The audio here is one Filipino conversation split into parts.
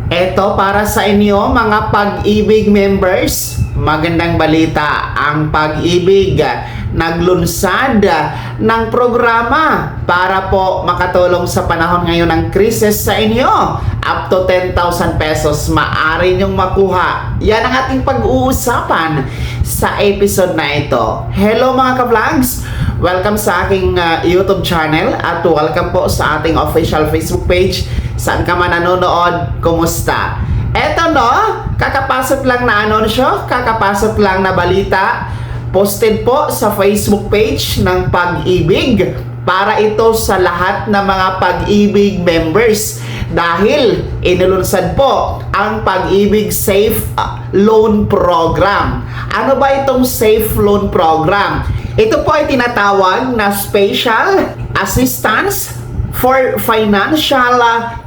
Eto para sa inyo mga Pag-ibig members, magandang balita. Ang Pag-ibig naglunsad ng programa para po makatulong sa panahon ngayon ng krisis sa inyo. Up to 10,000 pesos maaari nyong makuha. Yan ang ating pag-uusapan sa episode na ito. Hello mga ka-vlogs! Welcome sa aking YouTube channel at welcome po sa ating official Facebook page. Saan ka man nanonood, kumusta? Eto no, kakapasok lang na anunsyo, kakapasok lang na balita, posted po sa Facebook page ng Pag-ibig para ito sa lahat ng mga Pag-ibig members dahil inulunsad po ang Pag-ibig Safe Loan Program. Ano ba itong Safe Loan Program? Ito po ay tinatawag na Special Assistance for Financial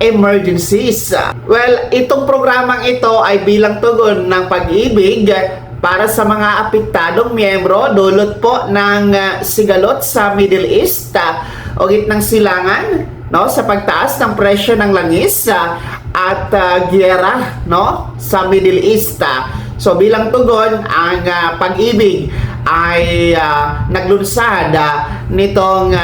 Emergencies. Well, itong programang ito ay bilang tugon ng Pag-ibig para sa mga apektadong miyembro dulot po ng sigalot sa Middle East o gitnang silangan, no, sa pagtaas ng presyo ng langis at giyera, no, sa Middle East. So bilang tugon, ang Pag-ibig ay naglunsad nitong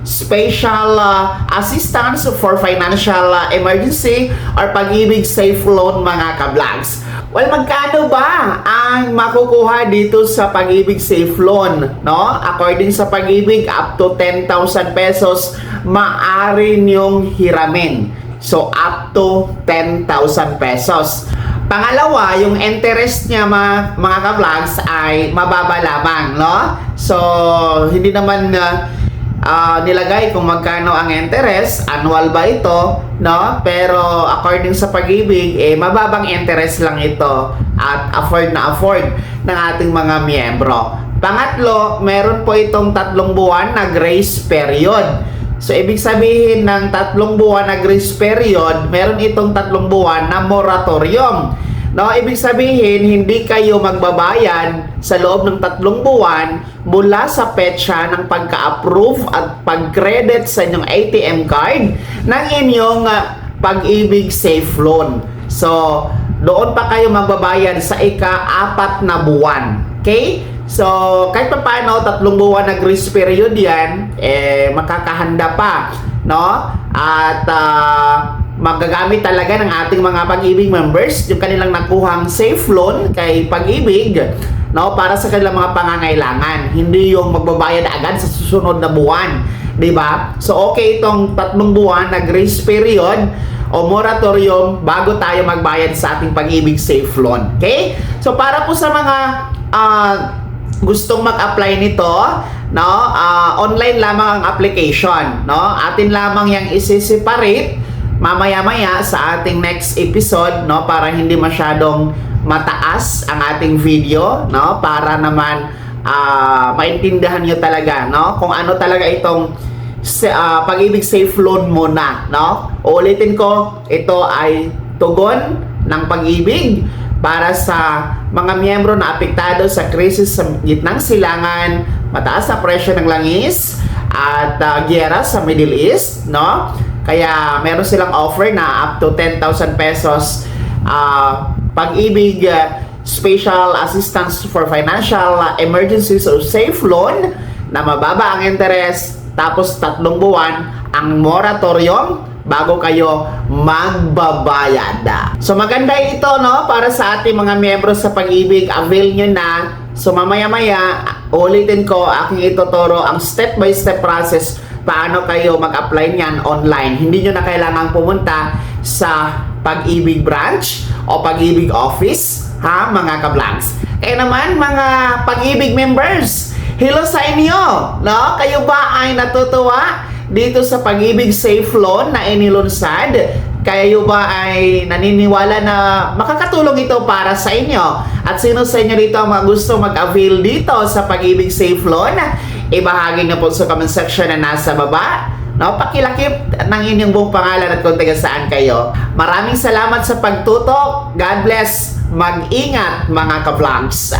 Special Assistance for Financial Emergency or Pag-ibig Safe Loan mga ka-vlogs. Well, magkano ba ang makukuha dito sa Pag-ibig Safe Loan? No? According sa Pag-ibig, up to 10,000 pesos maaari niyong hiramin. So, up to 10,000 pesos. Pangalawa, yung interest niya mga ka-vlogs ay mababa lamang, no? So, hindi naman nilagay kung magkano ang interest, annual ba ito, no? Pero according sa Pag-ibig, mababang interest lang ito at afford ng ating mga miyembro. Pangatlo, meron po itong 3 buwan na grace period. So, ibig sabihin ng 3 buwan na grace period, meron itong 3 buwan na moratorium. No, ibig sabihin, hindi kayo magbabayad sa loob ng 3 buwan mula sa petsa ng pagka-approve at pag-credit sa inyong ATM card ng inyong Pag-ibig Safe Loan. So, doon pa kayo magbabayad sa ika-4 na buwan. Okay? So, kahit pa paano, 3 buwan na grace period yan, makakahanda pa, no? At magagamit talaga ng ating mga Pag-ibig members yung kanilang nakuhang safe loan kay Pag-ibig, no, para sa kanilang mga pangangailangan. Hindi yung magbabayad agad sa susunod na buwan, 'di ba? So okay itong 3 buwan na grace period o moratorium bago tayo magbayad sa ating Pag-ibig Safe Loan. Okay? So para po sa mga gustong mag-apply nito, no, online lamang ang application, no? Atin lamang yang isi-separate mamaya-maya sa ating next episode, no, para hindi masyadong mataas ang ating video, no, para naman maintindihan nyo talaga, no, kung ano talaga itong Pag-ibig Safe Loan muna, no. Uulitin ko, ito ay tugon ng Pag-ibig para sa mga miyembro na apektado sa krisis sa gitnang silangan, mataas na presyo ng langis at giyera sa Middle East, no. Kaya meron silang offer na up to 10,000 pesos Pag-ibig Special Assistance for Financial Emergencies or Safe Loan na mababa ang interest, tapos 3 buwan ang moratorium bago kayo magbabayad. So maganda ito, no, para sa ating mga miyembro sa Pag-ibig. Avail nyo na. So mamaya-maya, ulitin ko, aking ituturo ang step-by-step process paano kayo mag-apply niyan online. Hindi nyo na kailangang pumunta sa Pag-ibig branch o Pag-ibig office, ha, mga ka-vlogs. Kaya naman, mga Pag-ibig members, hello sa inyo, no? Kayo ba ay natutuwa dito sa Pag-ibig Safe Loan na inilunsad? Kayo ba ay naniniwala na makakatulong ito para sa inyo? At sino sa inyo dito ang gusto mag-avail dito sa Pag-ibig Safe Loan? Ibahagi nyo po sa comment section na nasa baba. No, pakilakip ng inyong buong pangalan at kung taga saan kayo. Maraming salamat sa pagtutok. God bless. Mag-ingat mga ka-vlogs.